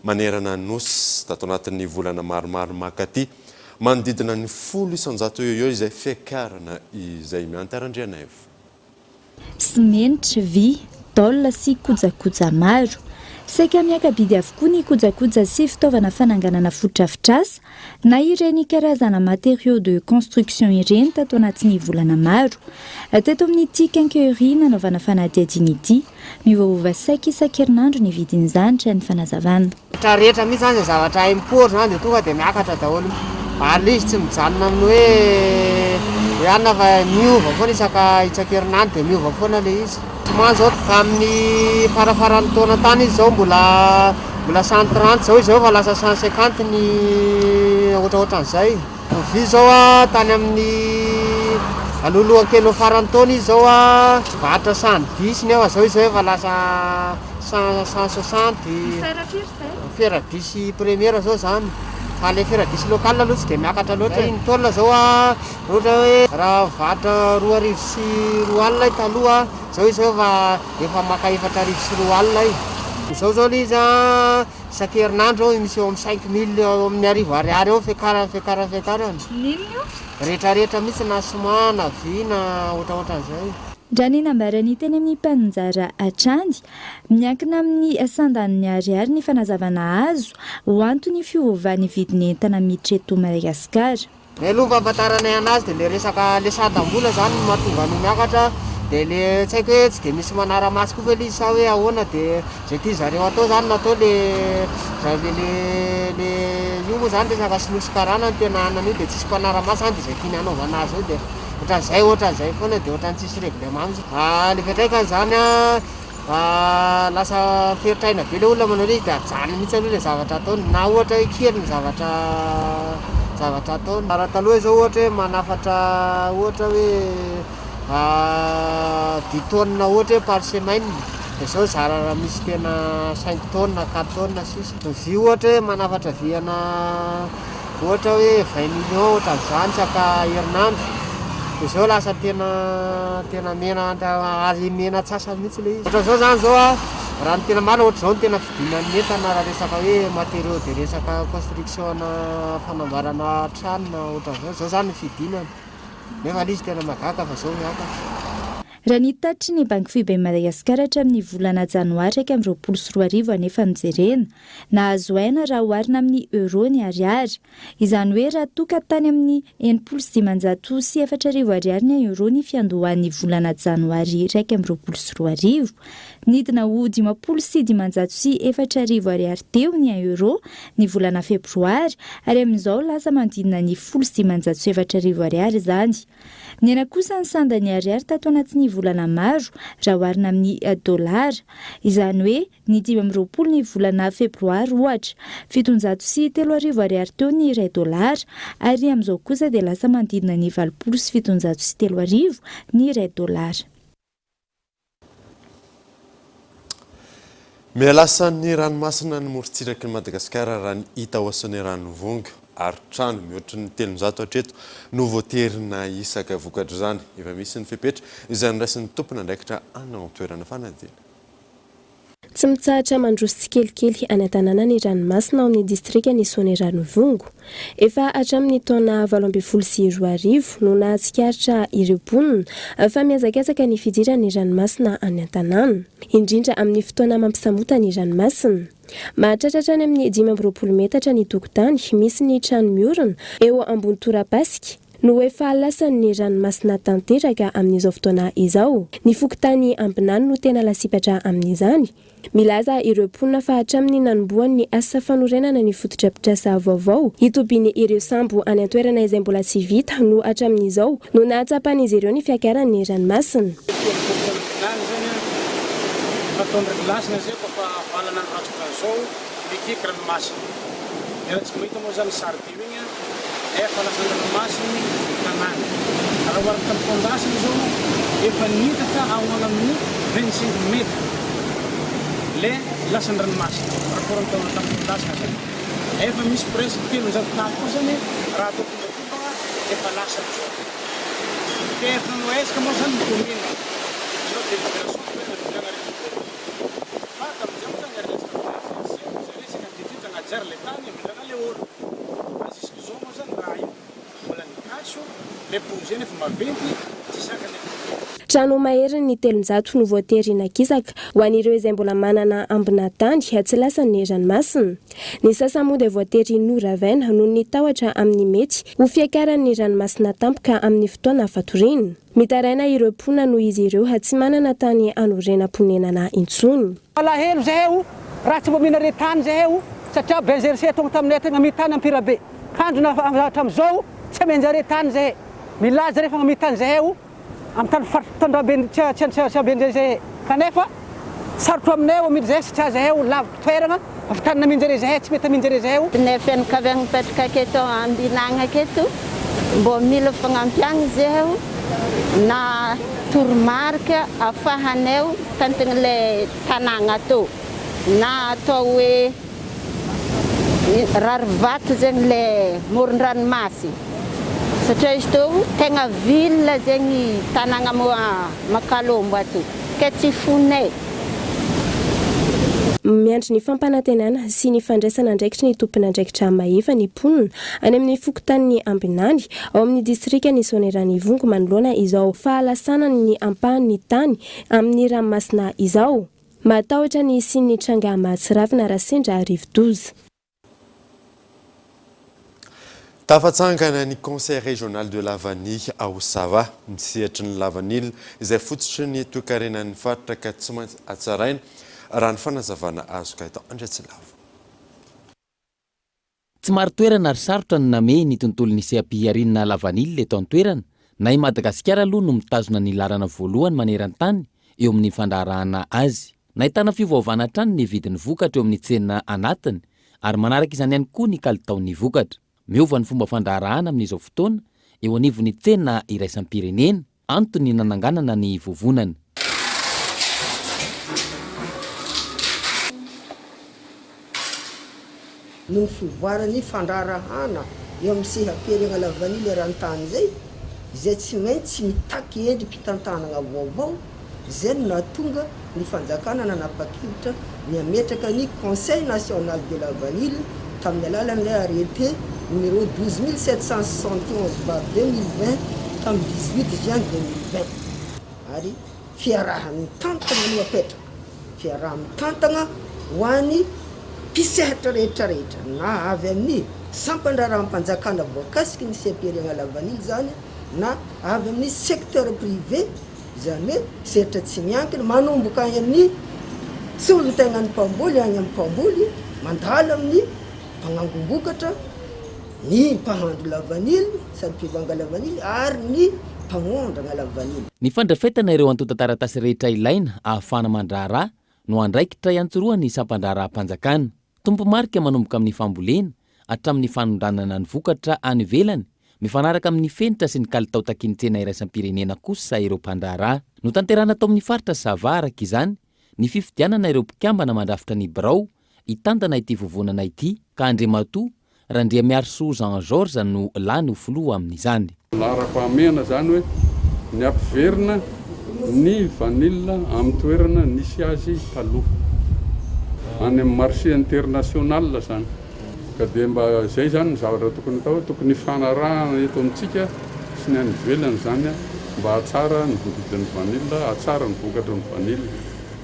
manerana nosy tato anatin'ny volana maromaro makaty. Manodidina ny 100 eo izay fiakarana izay miantarandriana evo. Simenitra, vy, tôle sy kojakoja maro. Saika miakabidy avokoa ny kojakoja sy fitaovana fananganana fotodrafitrasa na ireny karazana matériaux de construction ireny tato anatin'ny volana maro. Teto amin'ity quincaillerie nanaovana fanadihadiny ity, mivaova saika isan-kerinandro ny vidin'izany ny fanazavana. Rehetra mihitsy zany zavatra import zany dia tonga dia miakatra daholo. Ary izy tsy mijanona amin'ny hoe anna fa miova foana isan-kerinandro dia miova foana le izy. Somany zao tamin'ny farafaran'ny taona tany izy zao mbola 130 zao izy zao fa lasa 150 ny ohatraohatran'izay. Vy zao tany amin'ny alohalohan kely faran'ny taona izy zao vatra 110 nefa zao izy zao efa lasa 160. Feradisy première zao zany. Fa le feradisy local aloha tsy dia miakatra loatra. Ny tôle zao ohatra hoe raha vatra 2 arivo sy 2 alina taloha zao izy efa maka 4 arivo sy 2 alina izao zao le izy isan-kerinandro misy eo amin'ny 5 000 amin'ny arivo ariary eo fiakarana. Rehetrarehetra mihitsy na soma na vy na ohatraohatran'izay. Raha ny nambarany teny amin'ny mpanjara Atrandy, miankina amin'ny asandan'ny ariary ny fanazavana azo ho antony fiovaovan'ny vidiny entana miditra eto Madagasikara. Ny aloha fahafantaranay anazy dia le resaka le sadam-bola zany no mahatonga no miakatra dia le tsy haiko hoe tsy dia misy manara-masy koa fa le sa hoe ahoana dia zay tia zareo atao zany natao le io moa zany resaka sinosy-karana no tena anana io dia tsisy mpanara-masy zany dia zay tiany anaovana azy io dia ohatran'izay foana dia ohatran'ny tsisy réglement. Le fiatraikany zany lasa feritraina be le olona manao le izy dia ajanony mihitsy aloha le zavatra ataony na ohatra hoe kely ny zavatra ataony. Raha taloha zao ohatra hoe manafatra ohatra hoe 10 tonnes ohatra hoe par semaine dia zao zara raha misy tena 5 tonnes 4 tonnes sisa. Vy ohatra hoe manafatra viana ohatra hoe 20 millions ohatran'izany saka herinandro. Dia zao lasa tena mena azy mena tsasa mihitsy le izy. Ohatra zao zany zao raha ny tena mala ohatra zao ny tena fidinan'ny entana raha resaka hoe matériaux dia resaka construction na fanambarana trano na ohatran'izao zao zany ny fidinana. Nefa le izy tena magaka fa zao miakatra. Raha ny tatry ny Banky Foibe Madagasikara hatramin'ny volana janoary 2024 anefa nijerena nahazo aina raha oharina amin'ny euro ny ariary. Izany hoe raha toka tany amin'ny 9,900 sy 4,000 ariary ny euro ny fiandohan'ny volana janoary 2024, nidina ho 10,900 sy 4,000 ariary teo ny euro ny volana febroary ary amin'izao lasa mandidina ny 10,900 sy 4,000 ariary izany. Ny ena kosa ny sandany ariary tato anatin'ny volana maro raha oharina amin'ny dolara. Izany hoe ny 10 ny volana febroary ohatra 700 sy 3,000 ariary teo ny iray dolara ary amin'izao kosa dia lasa mandidina ny 20 sy 700 sy 3,000 ny iray dolara. Mialasan'ny ranomasina ny morontsiraky ny Madagasikara raha ny hita oasan'ny ranovonga ary trano mihoatra ny 300 hatreto no voaterina isaka vokatra izany. Efa misy ny fepetra izay niraisin'ny tompona andraikitra any amin'ny toerana fanadina. Tsy mitsahatra mandroso tsikelikely any an-tanàna ny ranomasina ao amin'ny distrika ny Soany Ranovongo. Efa hatramin'ny taona 2024 no nahatsikaritra ireo mponina fa miazakazaka ny fidiran'ny ranomasina any an-tanàna, indrindra amin'ny fotoana mampisamota ny ranomasina. Mahatratra any amin'ny 520 metatra ny tokotany, misy ny trano miorina eo ambony torapasika no efa lasan'ny ranomasina tanteraka amin'izao fotoana izao. Ny fokontany Ambinany no tena lasipatra amin'izany. Milaza ireo mponina fa hatramin'ny nanomboan'ny asa fanorenana ny fototra-pitrasa vaovao itobiny ireo sambo any an-toerana izay mbola tsy vita no hatramin'izao no nahatsapan'izy ireo ny fiakaran'ny ranomasina. Efa lasan'ny ranomasiny tanàna. Raha oharina tamin'ny fondasiny zao efa nitatra ao amin'ny 25 metra le lasan'ny ranomasina. Raha tamin'ny fondasina zany. Efa misy presque 300 tafo koa zany raha atao tombatombana efa lasany zao. Ke efa noesika moa zany ny commune. Zao délibération toerana fa tamin'izay moa zany resaka ndiditra anajary le tany amindrina le olo. Trano maheriny ny 300 no voatery nakisaka ho an'ireo izay mbola manana ambina tany tsy lasan'ny ranomasina. Ny sasany moa dia voatery noravaina noho ny tahotra amin'ny mety ho fiakaran'ny ranomasina tampoka amin'ny fotoana fatoriana. Mitaraina ireo mponina noho izy ireo tsy manana tany anorenam-ponenana intsony. Alahelo zahay raha tsy mbomina re tany zahay satria benzerise tonga taminay tegna mitany ampirabe. Kandrona hatramin'izao tsy menjare tany zahay. Milaza rehefa mitany zahay amin'ny tany faritondra tsy abenjay zahay. Kanefa sarotra aminay amidy zahay satria zahay lavitra toerana avy tanina minjare zahay tsy mety minjare zahay. Ny fianakaviana mipetraka aketo Ambinagna aketo mbo mila fagnampiagna zahay na toromarika afahanay tantegna le tanàgna ato na atao hoe rarivato zegny le moron-dranomasy satria izy to tegna ville zegny tanàgna Makalombo ato ke tsy fonay. Miandry ny fampanantenana sy ny fandraisana andraikitry ny tompona andraikitra maheva ny mponina any amin'ny fokontany Ambinany ao amin'ny distrika ny Soany Ranovongo manoloana izao fahalasanany ny ampahan'ny tany amin'ny ranomasina izao. Matahotra ny sin'ny tranga Mahatsiravina Rasendra Rivodoza. Tafatsangana ny conseil régional de Lavany ao Sava misehatra ny Lavanily izay fototra ny toe-karenan'ny faritra ka tsy maintsy hatsaraina raha ny fanazavana azo ka atao Andratsilavo. Tsy maro toerana ary sarotra ny name ny tontolon'ny sehampiarinana Lavanily eto an-toerana na i Madagasikara aloha no mitazona ny larana voalohany maneran-tany eo amin'ny fandaharahana azy. Nahitana fivoavana hatrany ny vidin'ny vokatra eo amin'ny tsena anatiny ary manaraka izany ihany koa ny kalitaon'ny vokatra. Miova ny fomba fandaharahana amin'izao fotoana eo anivon'ny tsena iraisam-pirenena antony nananganana ny vovonany. No ny fivoarany fandrarahana eo amin'ny sehampirenana Lavanily eran-tany izay tsy maintsy mitaky endry mpitantanana vaovao izay no nahatonga ny fanjakana nanapa-kevitra ny ametraka ny conseil national de Lavanily tamin'ny alalan'ilay arrêté numéro 12771/2020 tamin'ny 18 juin 2020 ary fiarahan'ny tantana no apetraka fiarahan'ny tantana ho an'ny mpisehatra rehetrarehetra na avy amin'ny sampandrarahampanjakana voakasiky ny sehampirenana Lavanily zany na avy amin'ny secteur privé zany hoe sehatra tsy miankina manomboka any amin'ny solon-tegnan'ny mpamboly any amin'ny mpamboly mandalo amin'ny mpagnangombokatra ny mpahandro Lavanily sady mpivanga Lavanily ary ny mpagnondrana Lavanily. Ny fandrafetana ireo antota-taratasy rehetra ilaina ahafahana mandraharaha no andraikitra iantsoroa ny sampandrarahampanjakana. Tompo-marika manomboka amin'ny fambolena hatramin'ny fanondranana ny vokatra any ivelany mifanaraka amin'ny fenitra sy ny kalitao takin'ny tsena iraisam-pirenena kosa ireo mpandraharaha. No tanterana tao amin'ny faritra Sava araka izany ny fifidianana ireo mpikambana mandrafitra ny birao hitantana ity vovonana ity ka Andriamatoa Randriamiarso Jean Georges no lany ho filoha amin'izany. Lara-pahamehana zany hoe ny ampiverina ny vanille amin'ny toerana nisy azy taloha any amin'ny marché international zany ka dia mba zay zany ny zavatra tokony atao tokony fanarahana eto amintsika sy ny any ivelany zany mba hatsara ny vidin'ny vanila hatsara ny vokatry ny vanila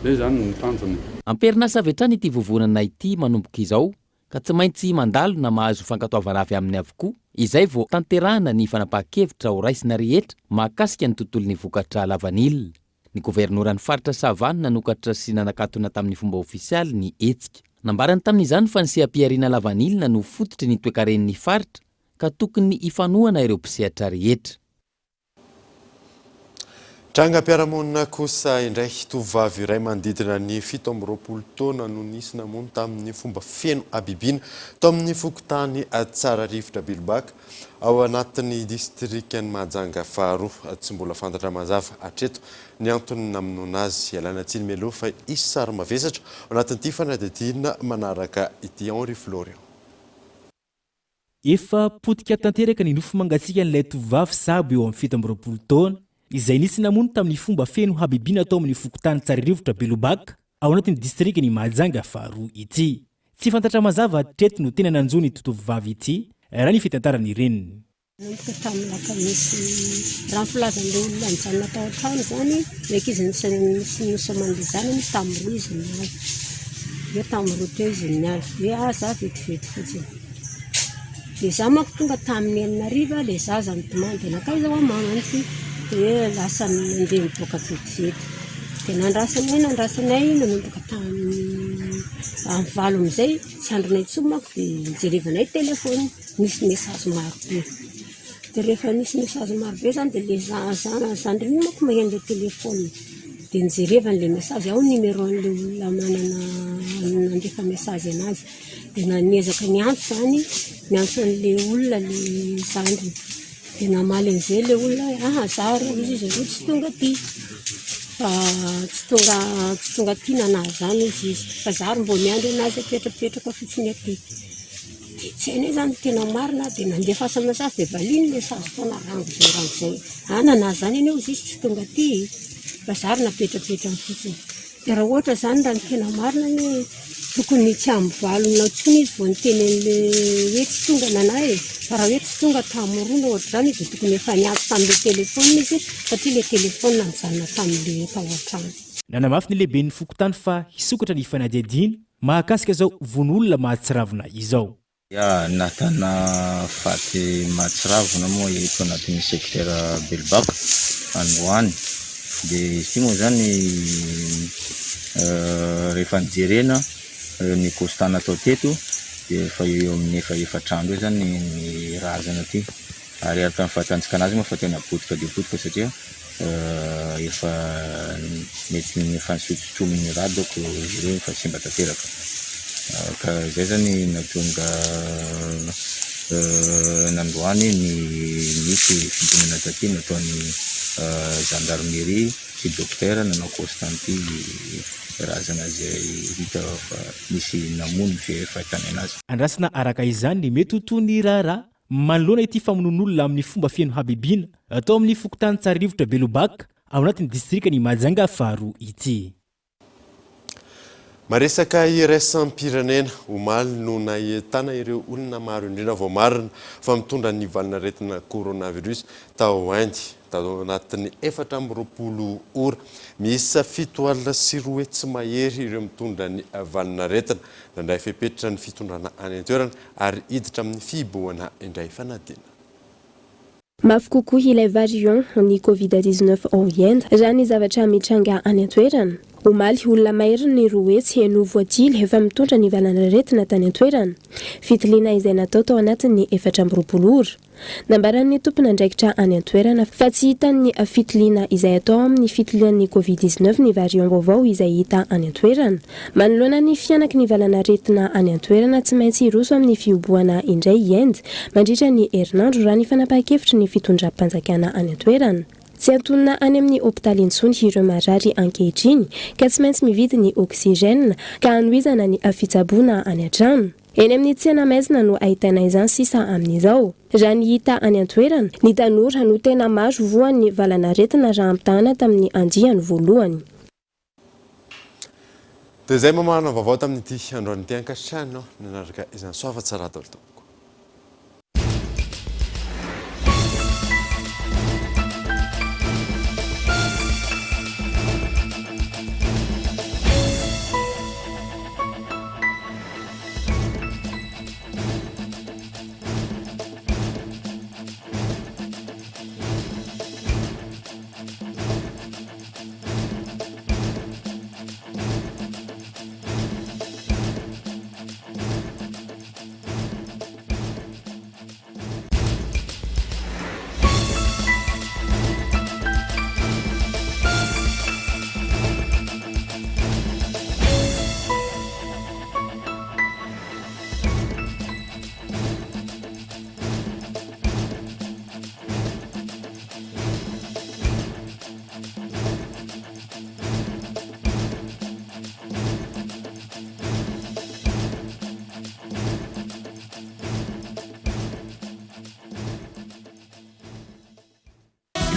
zay zany ny tanjony. Amperinasa avy hatrany ity vovonana ity manomboka izao ka tsy maintsy mandalo na mahazo fankatoavana avy amin'ny avokoa izay vao tanterahana ny fanapahan-kevitra ho raisina rehetra mahakasika ny tontolon'ny vokatra lavanila. Ny governoran'ny faritra Savana nanokatra sy nanakatona tamin'ny fomba ofisialy ny hetsika. Nambarany tamin'izany fa ny sehampiariana lavanila no fototry ny toekaren'ny faritra ka tokony ifanohana ireo mpisehatra rehetra. Trangam-piarahamonina kosa indray tovovavy iray manodidina ny 17 taona no nisy namono tamin'ny fomba feno abibiana tao amin'ny fokontany Tsararivotra Bilobaka ao anatin'ny distrikan'ny Mahajanga faharoa. Tsy mbola fantatra mazava hatreto ny antony namonoana azy. Ialana tsiny meloha fa isy sary mavesatra ao anatin'ity fanadidina manaraka ity Henri Florian. Efa potika tanteraka ny nofo mangatsiaka n'ilay tovovavy sahabo eo amin'ny 17 taona izay nisy namono tamin'ny fomba feno habibiana atao amin'ny fokontany Tsararivotra Bilobaka ao anatin'ny distrikan'ny Mahajanga faharoa ity. Tsy fantatra mazava hatreto no tena nanjony ity tovovavy ity raha ny fitantarany reniny. Nanomboka tamin'ny lakamisy ramplazan'ilay olona nijanona tao an-trano zany rehefa izy nisy mandeha zany tamin'ny roa izy nialy. Io tamin'ny roa teo izy nialy. Hoe za vetivety fotsiny. Dia za manko tonga tamin'ny 9 hariva ilay zaza nitomany dia nakaiza ho mamany ity. Dia lasa mandeha miboaka vetivety. Dia nandrasanay nanomboka tamin'ny 9 amin'izay tsy andronay intsony manko dia nijerevanay telefony nisy message maro be. Dia rehefa nisy message maro be zany dia ilay zandriny manko maheno ilay telefony. Dia nijerevan'ilay message ao numéro an'ilay olona manana nandefa message anazy. Dia nanezaka niantso zany niantso an'ilay olona ilay zandriny. Dia namaly an'izay ilay olona za ro izy ro tsy tonga aty. Fa tsy tonga aty nanahy zany izy. Fa za ro mbo miandry anazy apetrapetraka fotsiny aty. Dia tsy hainay zany tena marina dia nandefasa message dia valiny message foana rango zay. Nanahy zany anao izy tsy tonga aty. Fa za ro napetrapetrany fotsiny. Dia raha ohatra zany raha ny tena marina ny tokony tsy ambivalona intsony izy vao nitenen'ilay hoe tsy tonga nanahy. Fa raha hoe tsy tonga tamin'roa ohatra zany dia tokony efa niantso tamin'ilay telefony izy satria ilay telefony nijanona tamin'ilay tao an-trano. Nanamafy ny lehibe ny fokontany fa hisokatra ny fanadihadiana mahakasika izao von'olona mahatsiravina izao. Natana faty mahatsiravina moa eto anatin'ny sekitera Bilobaka Anohany. Dia izy moa zany rehefa nijerena ny kostana atao teto dia efa eo amin'ny efatra andro eo zany ny razana aty. Ary araka ny fahatanjaka anazy moa fa tena potika dia potika satria efa mety efa nisotrosotromin'ny raha doko izy ireo efa simba tanteraka. Ka zay zany nahatonga nandroany ny misy fidinana taty nataon'ny gendarmerie sy dokotera nanao constanty razana zay hita fa misy namono zay fahitana anazy. Andrasana araka izany mety ho toy ny raharaha manoloana ity famonon'olona amin'ny fomba feno habibiana atao amin'ny fokontany Tsararivotra Bilobaka ao anatin'ny distrikan'ny Mahajanga faharoa ity. Maresaka iraisam-pirenena omaly no nahitana ireo olona maro indrindra vao marina fa mitondra ny valinaretina coronavirus tao Inde tao anatin'ny 420 ora. Misy 7 alina sy 2 hetsy tsy mahery ireo mitondra ny valinaretina nandray fepetritra ny fitondrana any an-toerana ary hiditra amin'ny fiboana indray fanadina. Mafy kokoa ilay variant ny Covid-19 ao Inde raha ny zavatra mitranga any an-toerana. Omaly olona mahery ny 2 hetsy no voatily efa mitondra ny valanaretina tany an-toerana. Fitiliana izay natao tao anatin'ny 420 ora. Nambaran'ny tompon'andraikitra any an-toerana fa tsy hitan'ny fitiliana izay atao amin'ny fitilian'ny Covid-19 ny variant vaovao izay hita any an-toerana. Manoloana ny fianaky ny valanaretina any an-toerana tsy maintsy hiroso amin'ny fioboana indray Inde mandritra ny herinandro raha ny fanapahan-kevitry ny fitondram-panjakana any an-toerana. Tsy antonina any amin'ny hopitaly intsony ireo marary ankehitriny ka tsy maintsy mividy ny oksigène ka hanohizana ny fitsaboana any an-trano. Eny amin'ny tsena maizina no ahitana izany sisa amin'izao. Raha ny hita any an-toerana, ny tanora no tena maro voan'ny valanaretina raha ampitahana tamin'ny andiany voalohany. dia izay mamana vaovao tamin'ity androan'ity ankasitrano nanaraka izany soava tsara daholo tompoko.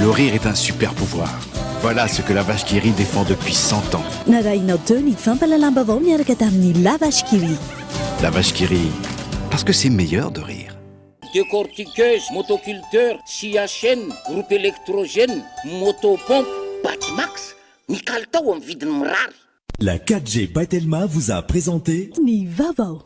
Le rire est un super pouvoir. Voilà ce que la vache qui rit défend depuis 100 ans. La vache qui rit. La vache qui rit, parce que c'est meilleur de rire. Décortiqueuse, motoculteur, scie à chaîne, groupe électrogène, motopompe, Batimax, Mikaltao en vide. La 4G Batelma vous a présenté Ni Vavo.